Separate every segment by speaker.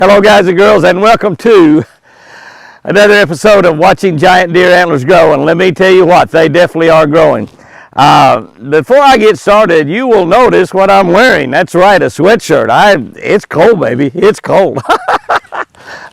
Speaker 1: Hello guys and girls, and welcome to another episode of Watching Giant Deer Antlers Grow. And let me tell you what, they definitely are growing. Before I get started, you will notice what I'm wearing. That's right, a sweatshirt. It's cold, baby. It's cold.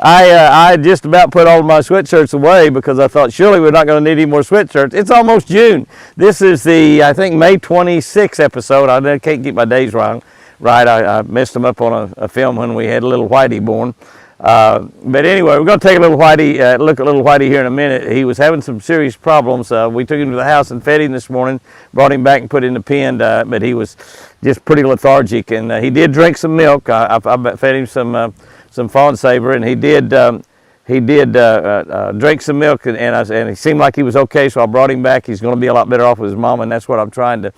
Speaker 1: I just about put all my sweatshirts away because I thought surely we're not going to need any more sweatshirts. It's almost June. This is the, I think, May 26th episode. I can't keep my days wrong. Right, I messed them up on a film when we had little Whitey born. But anyway, we're going to take a little Whitey, look at little Whitey here in a minute. He was having some serious problems. We took him to the house and fed him this morning, brought him back and put him in the pen, but he was just pretty lethargic. And he did drink some milk. I fed him some Fawn Saver, and he did drink some milk, and he seemed like he was okay, so I brought him back. He's going to be a lot better off with his mom, and that's what I'm trying to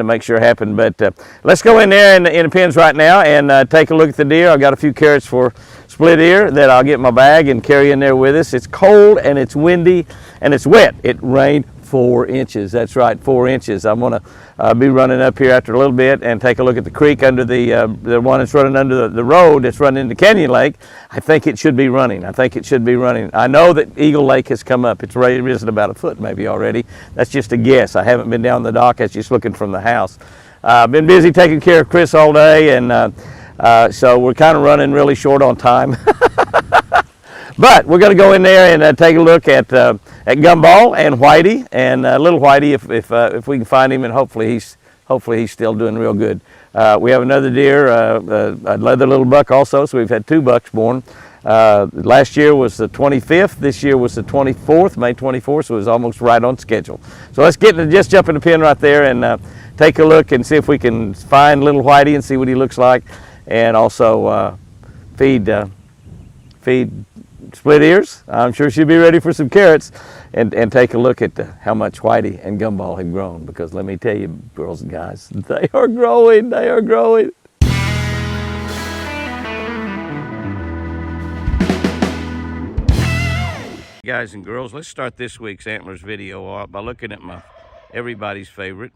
Speaker 1: make sure happen. But let's go in there in the pens right now and take a look at the deer. I've got a few carrots for split ear that I'll get in my bag and carry in there with us. It's cold and it's windy and it's wet. It rained 4 inches. That's right, 4 inches. I'm going to be running up here after a little bit and take a look at the creek under the one that's running under the road that's running into Canyon Lake. I think it should be running. I know that Eagle Lake has come up. It's risen about a foot maybe already. That's just a guess. I haven't been down the dock. I was just looking from the house. I've been busy taking care of Chris all day, and so we're kind of running really short on time. But we're going to go in there and take a look at Gumball and Whitey, and little Whitey, if we can find him, and hopefully he's still doing real good. We have another deer, a leather little buck also, so we've had 2 bucks born. Last year was the 25th. This year was the 24th, May 24th, so it was almost right on schedule. So let's just jump in the pen right there and take a look and see if we can find little Whitey and see what he looks like, and also feed split ears. I'm sure she'll be ready for some carrots, and take a look at how much Whitey and Gumball have grown, because let me tell you, girls and guys, they are growing. They are growing. Guys and girls, let's start this week's antlers video off by looking at everybody's favorite.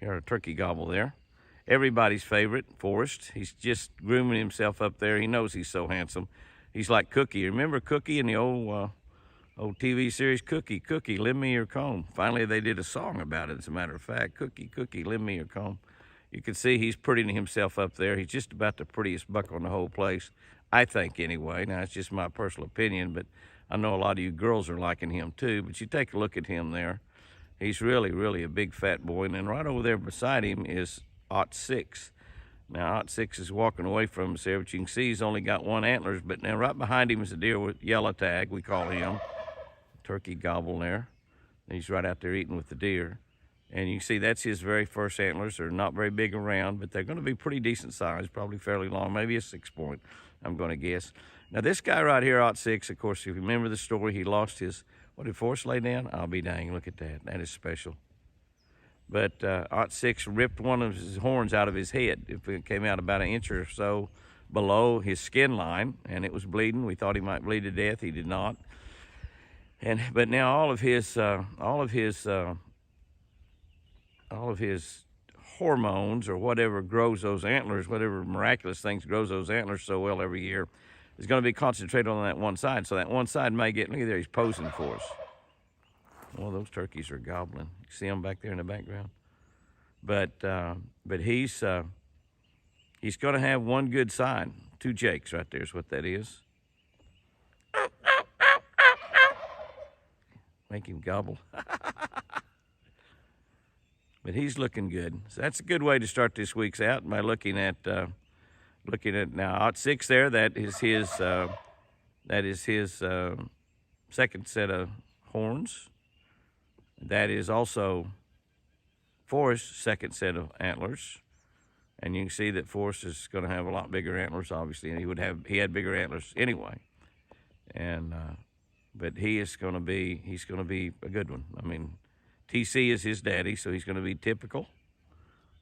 Speaker 1: Here, a turkey gobble there. Everybody's favorite, Forrest. He's just grooming himself up there. He knows he's so handsome. He's like Cookie. Remember Cookie in the old TV series? Cookie, Cookie, lend me your comb. Finally, they did a song about it, as a matter of fact. Cookie, Cookie, lend me your comb. You can see he's prettying himself up there. He's just about the prettiest buck on the whole place, I think, anyway. Now, it's just my personal opinion, but I know a lot of you girls are liking him too. But you take a look at him there. He's really, really a big fat boy. And then right over there beside him is 06. Now, 06 is walking away from us there, but you can see he's only got 1 antlers. But now right behind him is a deer with yellow tag, we call him. Turkey gobble there. And he's right out there eating with the deer. And you can see that's his very first antlers. They're not very big around, but they're going to be pretty decent size, probably fairly long, maybe a 6-point, I'm going to guess. Now, this guy right here, 06, of course, if you remember the story, he lost his, what did Forrest lay down? I'll be dang, look at that. That is special. But 06 ripped one of his horns out of his head. It came out about 1 inch or so below his skin line, and it was bleeding. We thought he might bleed to death. He did not. But now all of his hormones, or whatever grows those antlers, whatever miraculous things grows those antlers so well every year, is going to be concentrated on that one side. So that one side may get, look at there, he's posing for us. Well, those turkeys are gobbling. You see them back there in the background? But he's going to have one good side. 2 jakes right there is what that is. Make him gobble. But he's looking good. So that's a good way to start this week's out by looking at now 06 there. That is his second set of horns. That is also Forrest's second set of antlers, and you can see that Forrest is going to have a lot bigger antlers, obviously, and he had bigger antlers anyway. And but he's going to be a good one. I mean, TC is his daddy, so he's going to be typical.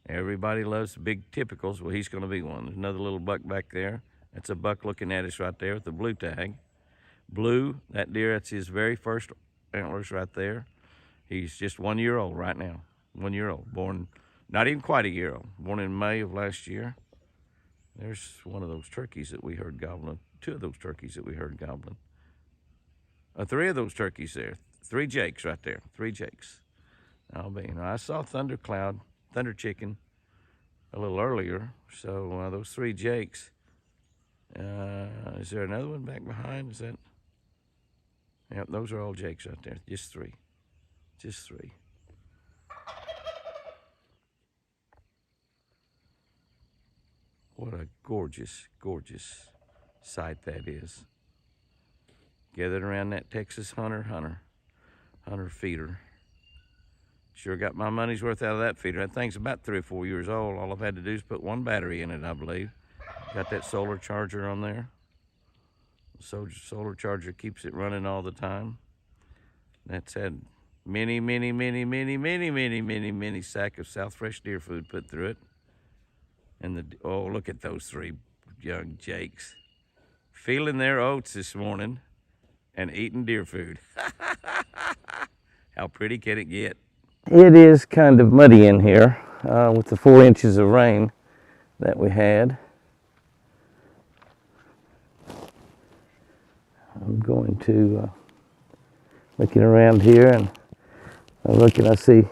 Speaker 1: Everybody loves big typicals. Well, he's going to be one. There's another little buck back there. That's a buck looking at us right there with the blue tag. Blue, that deer, that's his very first antlers right there. He's just 1 year old right now. 1 year old, born, not even quite a year old, born in May of last year. There's one of those turkeys that we heard gobbling. 2 of those turkeys that we heard gobbling. 3 of those turkeys there. 3 jakes right there. 3 jakes. Albino. I saw thunder chicken a little earlier. So those 3 jakes. Is there another one back behind? Is that? Yep, those are all jakes right there. Just 3. Just 3. What a gorgeous, gorgeous sight that is. Gathered around that Texas Hunter feeder. Sure got my money's worth out of that feeder. That thing's about 3 or 4 years old. All I've had to do is put 1 battery in it, I believe. Got that solar charger on there. The solar charger keeps it running all the time. That's had many sack of South Fresh deer food put through it. And oh, look at those 3 young jakes. Feeling their oats this morning and eating deer food. How pretty can it get? It is kind of muddy in here with the 4 inches of rain that we had. I'm going to looking around here, and I'm looking, I see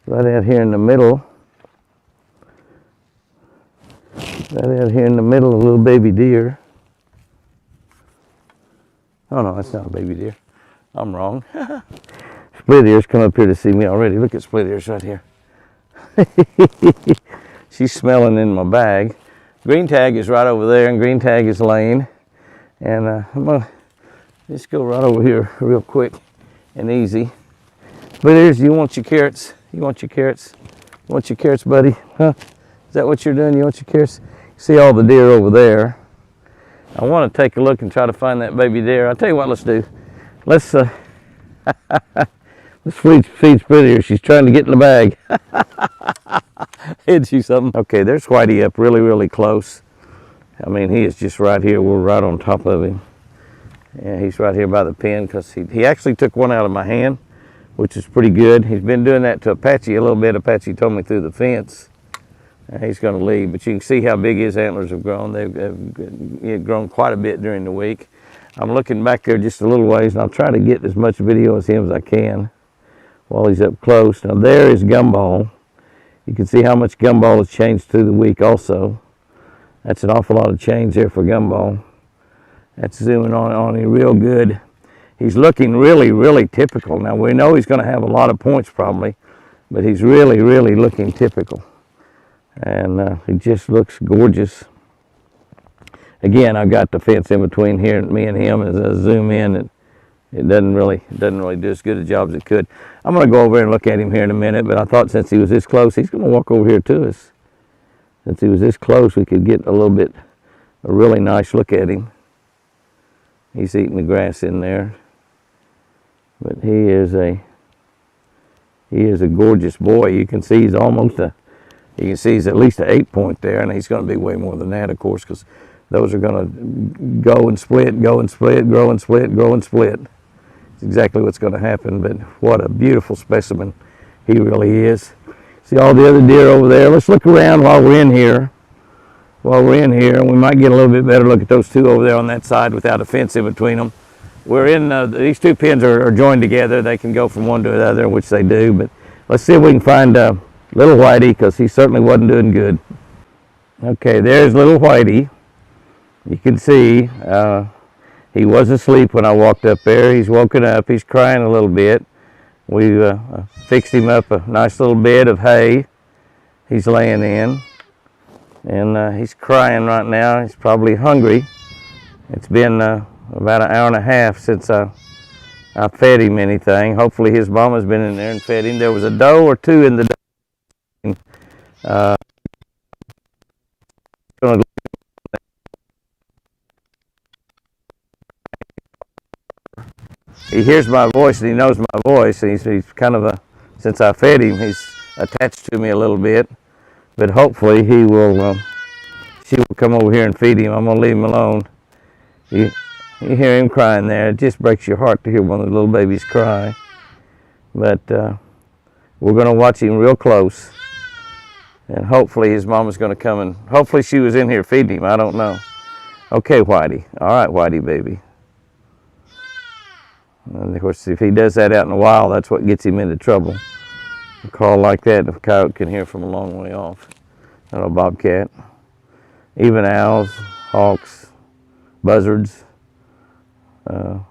Speaker 1: right out here in the middle, a little baby deer. Oh no, that's not a baby deer. I'm wrong. Split ears come up here to see me already. Look at split ears right here. She's smelling in my bag. Green tag is right over there, and green tag is laying. And I'm gonna just go right over here real quick and easy. Split ears, you want your carrots? You want your carrots? You want your carrots, buddy? Huh? Is that what you're doing? You want your carrots? See all the deer over there. I want to take a look and try to find that baby deer. I'll tell you what, let's do. Let's feed split ear. She's trying to get in the bag. Isn't she something? Okay, there's Whitey up really close. I mean, he is just right here. We're right on top of him. Yeah, he's right here by the pen because he actually took one out of my hand, which is pretty good. He's been doing that to Apache a little bit. Apache told me through the fence. He's going to leave, but you can see how big his antlers have grown. They've grown quite a bit during the week. I'm looking back there just a little ways, and I'll try to get as much video of him as I can while he's up close. Now there is Gumball. You can see how much Gumball has changed through the week also. That's an awful lot of change there for Gumball. That's zooming on him real good. He's looking really typical. Now we know he's going to have a lot of points probably, but he's really looking typical. And he just looks gorgeous. Again, I've got the fence in between here and me and him. As I zoom in, it doesn't really do as good a job as it could. I'm going to go over and look at him here in a minute, but I thought since he was this close, he's going to walk over here to us. Since he was this close, we could get a really nice look at him. He's eating the grass in there. But he is a gorgeous boy. You can see he's you can see he's at least an 8-point there, and he's going to be way more than that, of course, because those are going to go and split, grow and split, grow and split. It's exactly what's going to happen, but what a beautiful specimen he really is. See all the other deer over there. Let's look around while we're in here. And we might get a little bit better look at those 2 over there on that side without a fence in between them. We're in, these 2 pens are joined together. They can go from one to the other, which they do, but let's see if we can find little Whitey, because he certainly wasn't doing good. Okay, there's little Whitey. You can see he was asleep when I walked up there. He's woken up. He's crying a little bit. We fixed him up a nice little bed of hay he's laying in. And he's crying right now. He's probably hungry. It's been about an hour and a half since I fed him anything. Hopefully his mama's been in there and fed him. There was a doe or 2 in the doe. He hears my voice and he knows my voice. He's kind of since I fed him, he's attached to me a little bit. But hopefully she will come over here and feed him. I'm going to leave him alone. You hear him crying there. It just breaks your heart to hear one of the little babies cry. But we're going to watch him real close. And hopefully his mama's going to come, and hopefully she was in here feeding him. I don't know. Okay, Whitey. All right, Whitey, baby. And of course, if he does that out in the wild, that's what gets him into trouble. A call like that, the coyote can hear from a long way off. Not a bobcat. Even owls, hawks, buzzards. But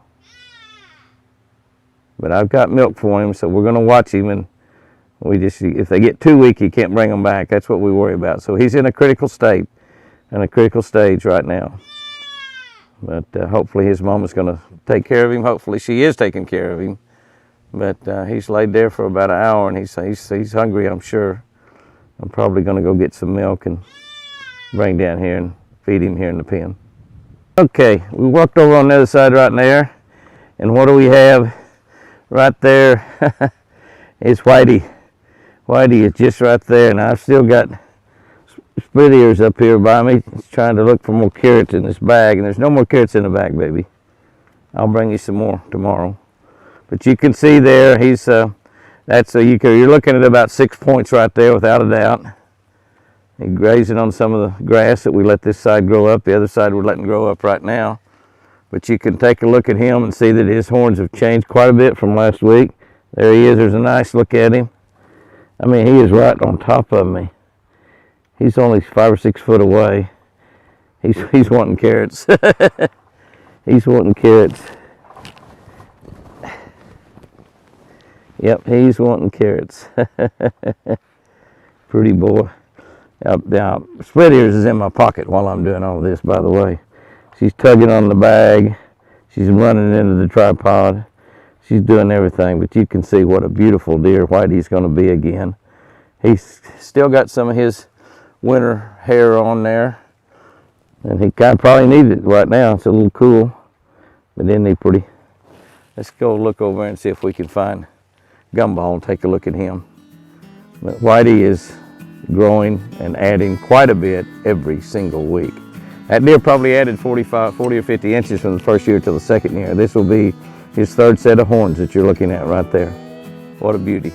Speaker 1: I've got milk for him, so we're going to watch him. And if they get too weak, you can't bring them back. That's what we worry about. So he's in a critical state, right now. But hopefully his mama's going to take care of him. Hopefully she is taking care of him. But he's laid there for about an hour, and he's hungry, I'm sure. I'm probably going to go get some milk and bring down here and feed him here in the pen. Okay, we walked over on the other side right there, and what do we have right there? It's Whitey. Whitey is just right there, and I've still got split ears up here by me. He's trying to look for more carrots in this bag, and there's no more carrots in the bag, baby. I'll bring you some more tomorrow. But you can see there, you're looking at about 6 points right there, without a doubt. He's grazing on some of the grass that we let this side grow up. The other side we're letting grow up right now. But you can take a look at him and see that his horns have changed quite a bit from last week. There he is. There's a nice look at him. I mean, he is right on top of me. He's only 5 or 6 foot away. He's wanting carrots. He's wanting carrots. Yep, he's wanting carrots. Pretty boy. Now, split ears is in my pocket while I'm doing all this, by the way. She's tugging on the bag. She's running into the tripod. She's doing everything, but you can see what a beautiful deer Whitey's going to be again. He's still got some of his winter hair on there, and he kind of probably needs it right now. It's a little cool, but isn't he pretty? Let's go look over and see if we can find Gumball and take a look at him. But Whitey is growing and adding quite a bit every single week. That deer probably added 40 or 50 inches from the first year to the second year. This will be his third set of horns that you're looking at right there. What a beauty.